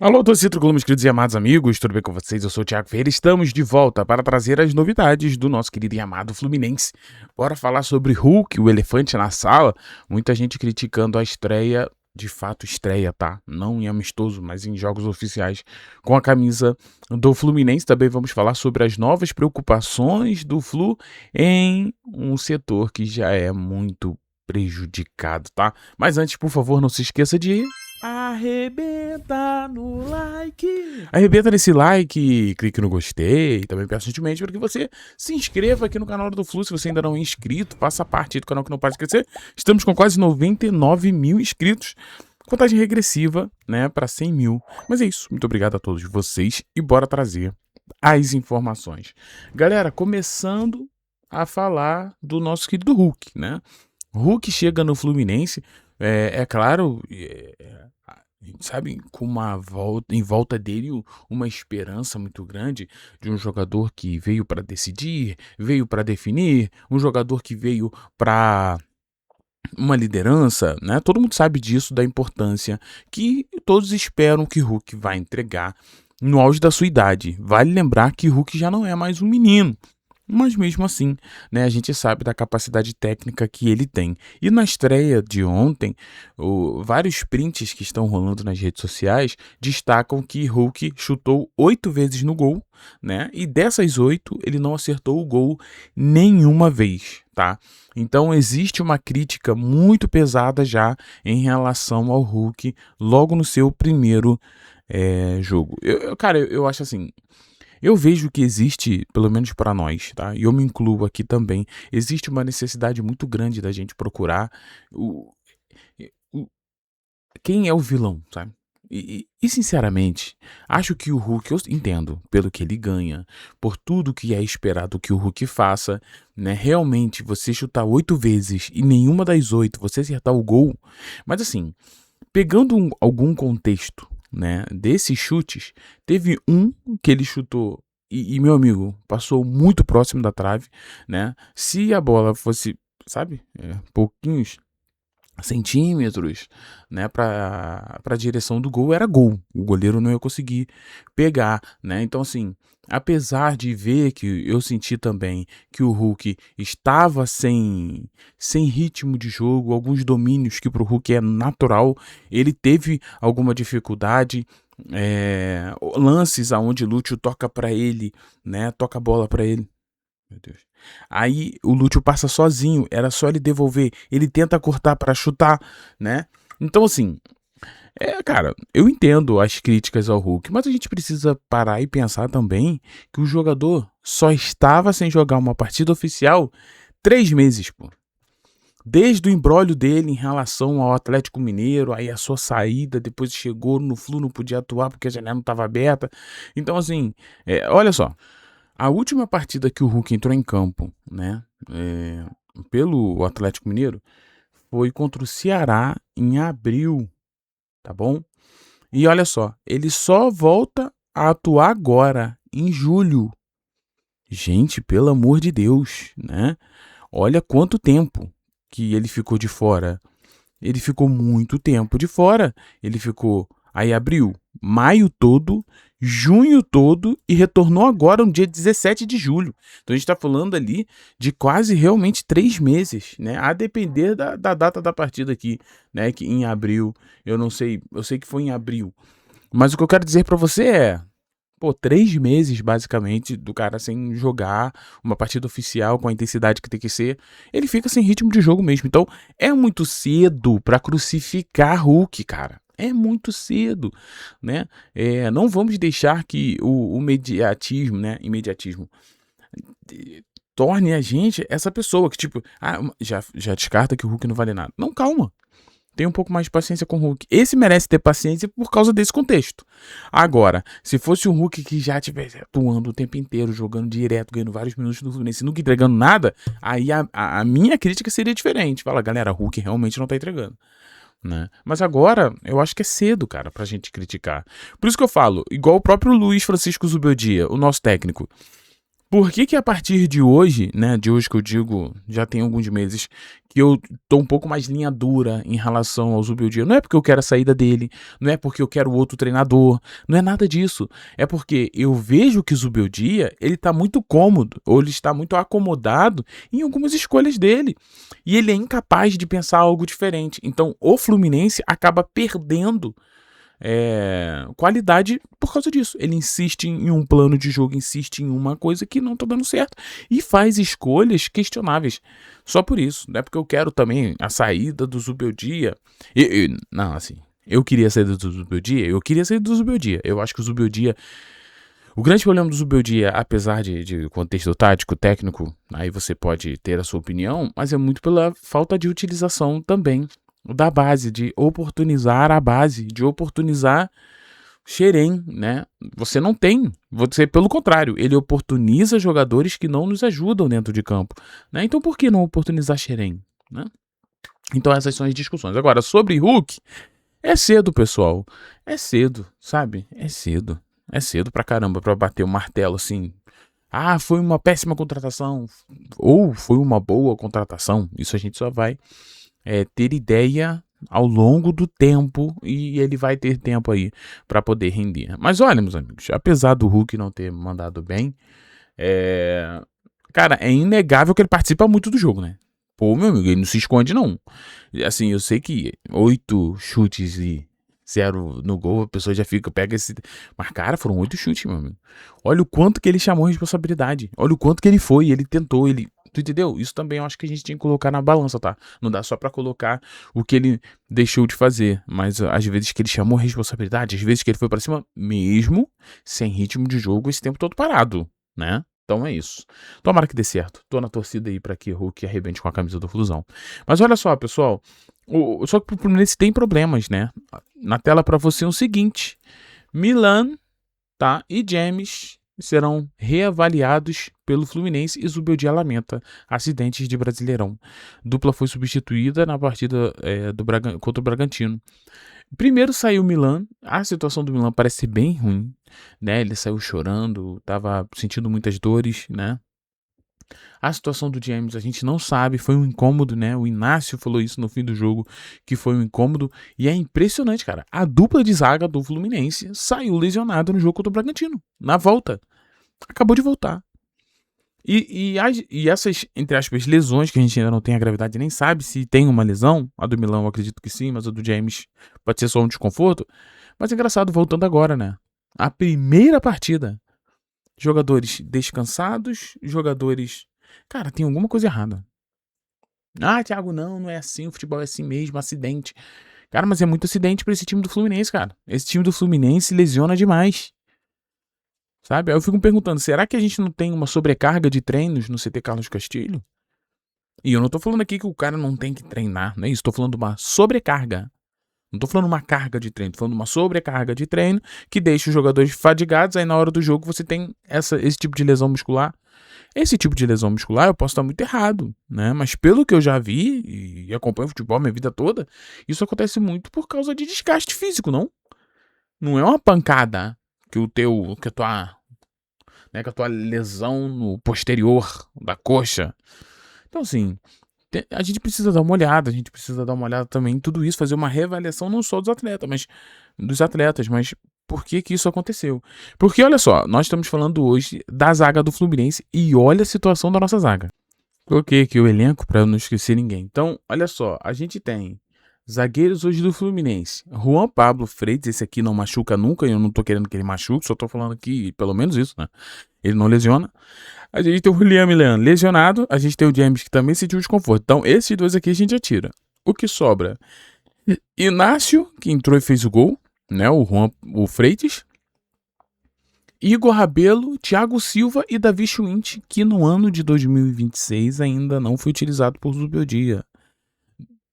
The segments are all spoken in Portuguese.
Alô, torcida, meus queridos e amados amigos, tudo bem com vocês? Eu sou o Thiago Ferreira, estamos de volta para trazer as novidades do nosso querido e amado Fluminense. Bora falar sobre Hulk, o elefante na sala. Muita gente criticando a estreia, de fato estreia, tá? Não em amistoso, mas em jogos oficiais com a camisa do Fluminense. Também vamos falar sobre as novas preocupações do Flu em um setor que já é muito prejudicado, tá? Mas antes, por favor, não se esqueça de arrebenta no like. Arrebenta nesse like, clique no gostei. Também peço gentilmente para que você se inscreva aqui no canal do Flu. Se você ainda não é inscrito, faça parte do canal que não para de crescer. Estamos com quase 99 mil inscritos. Contagem regressiva, né, para 100 mil. Mas é isso. Muito obrigado a todos vocês e bora trazer as informações. Galera, começando a falar do nosso querido Hulk, né? Hulk chega no Fluminense, é claro, sabe, com uma volta, em volta dele uma esperança muito grande de um jogador que veio para decidir, veio para definir, um jogador que veio para uma liderança, né? Todo mundo sabe disso, da importância que todos esperam que Hulk vai entregar no auge da sua idade. Vale lembrar que Hulk já não é mais um menino. Mas mesmo assim, né, a gente sabe da capacidade técnica que ele tem. E na estreia de ontem, vários prints que estão rolando nas redes sociais destacam que Hulk chutou 8 vezes no gol, né? E dessas 8, ele não acertou o gol nenhuma vez, tá? Então existe uma crítica muito pesada já em relação ao Hulk logo no seu primeiro jogo. Cara, eu acho assim. Eu vejo que existe, pelo menos para nós, tá? E eu me incluo aqui também, existe uma necessidade muito grande da gente procurar o, o- quem é o vilão, sabe? Sinceramente, acho que o Hulk, eu entendo pelo que ele ganha, por tudo que é esperado que o Hulk faça, né? Realmente, você chutar 8 vezes e nenhuma das 8 você acertar o gol, mas assim, pegando algum contexto, né, desses chutes, teve um que ele chutou meu amigo, passou muito próximo da trave, né? Se a bola fosse, sabe, pouquinhos centímetros, né, para a direção do gol, era gol. O goleiro não ia conseguir pegar, né? Então assim, apesar de ver que eu senti também que o Hulk estava sem ritmo de jogo, alguns domínios que para o Hulk é natural, ele teve alguma dificuldade. Lances aonde Lúcio toca para ele, né? Toca a bola para ele. Meu Deus. Aí o Lúcio passa sozinho, era só ele devolver. Ele tenta cortar para chutar, né? Então, assim, cara, eu entendo as críticas ao Hulk, mas a gente precisa parar e pensar também que o jogador só estava sem jogar uma partida oficial 3 meses, pô. Desde o imbróglio dele em relação ao Atlético Mineiro, aí a sua saída, depois chegou no Flu, não podia atuar porque a janela não estava aberta. Então, assim, olha só. A última partida que o Hulk entrou em campo, né, pelo Atlético Mineiro, foi contra o Ceará em abril, tá bom? E olha só, ele só volta a atuar agora, em julho. Gente, pelo amor de Deus, né? Olha quanto tempo que ele ficou de fora. Ele ficou muito tempo de fora. Ele ficou aí abril, maio todo, junho todo e retornou agora no dia 17 de julho. Então a gente está falando ali de quase realmente 3 meses, né? A depender da data da partida aqui, né? Que em abril, eu não sei, eu sei que foi em abril. Mas o que eu quero dizer para você é, pô, 3 meses, basicamente, do cara sem jogar uma partida oficial com a intensidade que tem que ser, ele fica sem ritmo de jogo mesmo. Então, é muito cedo pra crucificar Hulk, cara. É muito cedo, né? Não vamos deixar que o mediatismo, né? Imediatismo torne a gente essa pessoa que, tipo, já descarta que o Hulk não vale nada. Não, calma. Tem um pouco mais de paciência com o Hulk. Esse merece ter paciência por causa desse contexto. Agora, se fosse um Hulk que já estivesse atuando o tempo inteiro, jogando direto, ganhando vários minutos no Fluminense, nunca entregando nada, aí a minha crítica seria diferente. Fala, galera, Hulk realmente não tá entregando. Né? Mas agora, eu acho que é cedo, cara, pra gente criticar. Por isso que eu falo, igual o próprio Luiz Francisco Zubeldia, o nosso técnico. Por que que a partir de hoje, né, de hoje que eu digo, já tem alguns meses, que eu tô um pouco mais linha dura em relação ao Zubeldia? Não é porque eu quero a saída dele, não é porque eu quero outro treinador, não é nada disso. É porque eu vejo que o Zubeldia, ele tá muito cômodo, ou ele está muito acomodado em algumas escolhas dele. E ele é incapaz de pensar algo diferente. Então, o Fluminense acaba perdendo qualidade por causa disso. Ele insiste em um plano de jogo, insiste em uma coisa que não tá dando certo e faz escolhas questionáveis. Só por isso, não é porque eu quero também a saída do Zubeldia. Não, assim, eu queria a saída do Zubeldia, Eu acho que o Zubeldia, o grande problema do Zubeldia, apesar de contexto tático, técnico, aí você pode ter a sua opinião, mas é muito pela falta de utilização também da base, de oportunizar a base, de oportunizar Xerém, né? Você não tem, você pelo contrário, ele oportuniza jogadores que não nos ajudam dentro de campo, né? Então por que não oportunizar Xerém, né? Então essas são as discussões. Agora, sobre Hulk, é cedo, pessoal. É cedo, sabe? É cedo. É cedo pra caramba pra bater o martelo assim. Ah, foi uma péssima contratação. Ou foi uma boa contratação. Isso a gente só vai ter ideia ao longo do tempo e ele vai ter tempo aí para poder render. Mas olha, meus amigos, apesar do Hulk não ter mandado bem, cara, é inegável que ele participa muito do jogo, né? Pô, meu amigo, ele não se esconde, não. Assim, eu sei que 8 chutes e 0 no gol, a pessoa já pega esse. Mas, cara, foram 8 chutes, meu amigo. Olha o quanto que ele chamou a responsabilidade. Olha o quanto que ele foi, ele tentou, ele. Tu entendeu? Isso também eu acho que a gente tinha que colocar na balança, tá? Não dá só pra colocar o que ele deixou de fazer, mas às vezes que ele chamou a responsabilidade, às vezes que ele foi pra cima, mesmo sem ritmo de jogo, esse tempo todo parado, né? Então é isso. Tomara que dê certo. Tô na torcida aí pra que o Hulk arrebente com a camisa do Flusão. Mas olha só, pessoal. Só que o Fluminense tem problemas, né? Na tela pra você é o seguinte: Milan, tá? E James serão reavaliados pelo Fluminense e Zubeldia lamenta acidentes de Brasileirão. Dupla foi substituída na partida contra o Bragantino. Primeiro saiu o Milan, a situação do Milan parece ser bem ruim, né? Ele saiu chorando, tava sentindo muitas dores, né? A situação do James a gente não sabe, foi um incômodo, né? O Inácio falou isso no fim do jogo, que foi um incômodo. E é impressionante, cara. A dupla de zaga do Fluminense saiu lesionada no jogo contra o Bragantino, na volta. Acabou de voltar. E essas, entre aspas, lesões, que a gente ainda não tem a gravidade, nem sabe se tem uma lesão. A do Milão eu acredito que sim, mas a do James pode ser só um desconforto. Mas é engraçado, voltando agora, né? A primeira partida. Jogadores descansados, jogadores... Cara, tem alguma coisa errada. Ah, Thiago, não é assim, o futebol é assim mesmo, acidente. Cara, mas é muito acidente pra esse time do Fluminense, cara. Esse time do Fluminense lesiona demais. Sabe? Aí eu fico me perguntando, será que a gente não tem uma sobrecarga de treinos no CT Carlos Castilho? E eu não tô falando aqui que o cara não tem que treinar, não é isso? Tô falando de uma sobrecarga. Não tô falando uma carga de treino, tô falando uma sobrecarga de treino que deixa os jogadores fadigados, aí na hora do jogo você tem esse tipo de lesão muscular. Esse tipo de lesão muscular eu posso estar muito errado, né? Mas pelo que eu já vi e acompanho futebol minha vida toda, isso acontece muito por causa de desgaste físico, não? Não é uma pancada que a tua lesão no posterior da coxa. Então assim, a gente precisa dar uma olhada, também em tudo isso, fazer uma reavaliação não só dos atletas, mas por que isso aconteceu? Porque olha só, nós estamos falando hoje da zaga do Fluminense e olha a situação da nossa zaga. Coloquei aqui o elenco para não esquecer ninguém. Então, olha só, a gente tem zagueiros hoje do Fluminense. Juan Pablo Freitas, esse aqui não machuca nunca, eu não tô querendo que ele machuque, só tô falando aqui, pelo menos isso, né? Ele não lesiona. A gente tem o Julián Milan lesionado, a gente tem o James que também sentiu desconforto. Então, esses dois aqui a gente já tira. O que sobra? Inácio, que entrou e fez o gol, né? O Freitas. Igor Rabelo, Thiago Silva e Davi Schwindt, que no ano de 2026 ainda não foi utilizado por Zubeldia.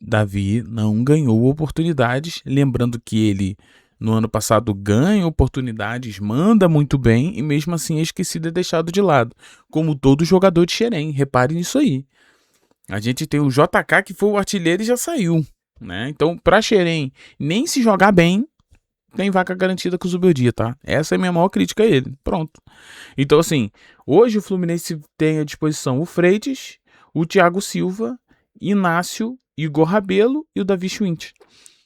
Davi não ganhou oportunidades, lembrando que ele no ano passado ganha oportunidades, manda muito bem e mesmo assim é esquecido e deixado de lado, como todo jogador de Xerém, reparem nisso aí. A gente tem o JK que foi o artilheiro e já saiu, né? Então para Xerém nem se jogar bem, tem vaca garantida com o Zubeldia, tá? Essa é a minha maior crítica a ele. Pronto. Então, assim, hoje o Fluminense tem à disposição o Freitas, o Thiago Silva, Inácio, Igor Rabelo e o Davi Schwindt.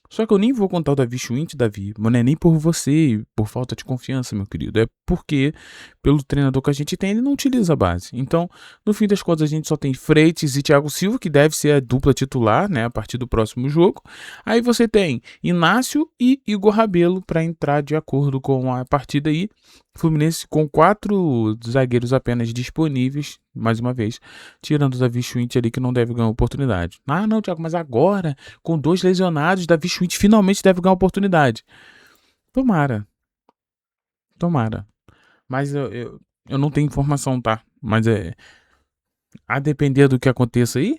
Só que eu nem vou contar o Davi Schwindt, Davi, mas não é nem por você, por falta de confiança, meu querido. É porque, pelo treinador que a gente tem, ele não utiliza a base. Então, no fim das contas, a gente só tem Freitas e Thiago Silva, que deve ser a dupla titular, né, a partir do próximo jogo. Aí você tem Inácio e Igor Rabelo para entrar de acordo com a partida aí. Fluminense com 4 zagueiros apenas disponíveis, mais uma vez, tirando o Davi Schwindt ali que não deve ganhar oportunidade. Ah, não, Thiago, mas agora, com 2 lesionados, Davi Schwindt finalmente deve ganhar oportunidade. Tomara. Tomara. Mas eu não tenho informação, tá? Mas a depender do que aconteça aí,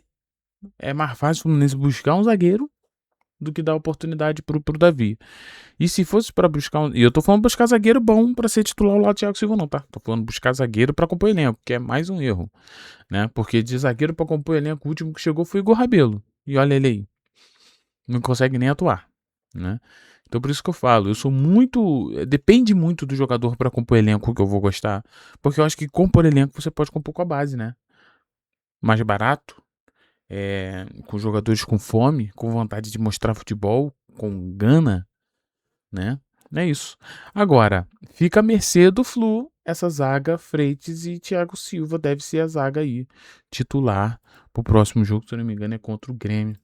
é mais fácil o Fluminense buscar um zagueiro do que dar oportunidade pro Davi. E se fosse pra buscar e eu tô falando buscar zagueiro bom pra ser titular ao lado do Thiago Silva não, tá? Tô falando buscar zagueiro pra compor elenco, que é mais um erro, né? Porque de zagueiro pra compor elenco, o último que chegou foi o Igor Rabelo. E olha ele aí. Não consegue nem atuar, né? Então por isso que eu falo, eu sou muito... Depende muito do jogador pra compor elenco que eu vou gostar. Porque eu acho que compor elenco você pode compor com a base, né? Mais barato, com jogadores com fome, com vontade de mostrar futebol, com gana, né? É isso. Agora, fica à mercê do Flu, essa zaga, Freitas e Thiago Silva deve ser a zaga aí, titular pro próximo jogo, se eu não me engano, é contra o Grêmio.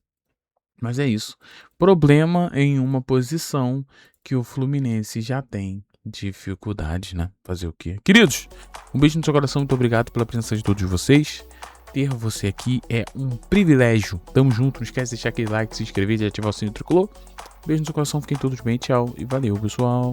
Mas é isso. Problema em uma posição que o Fluminense já tem dificuldade, né? Fazer o quê? Queridos, um beijo no seu coração, muito obrigado pela presença de todos vocês. Ter você aqui é um privilégio. Tamo junto, não esquece de deixar aquele like, se inscrever e ativar o sininho tricolor. Beijo no seu coração, fiquem todos bem, tchau e valeu, pessoal.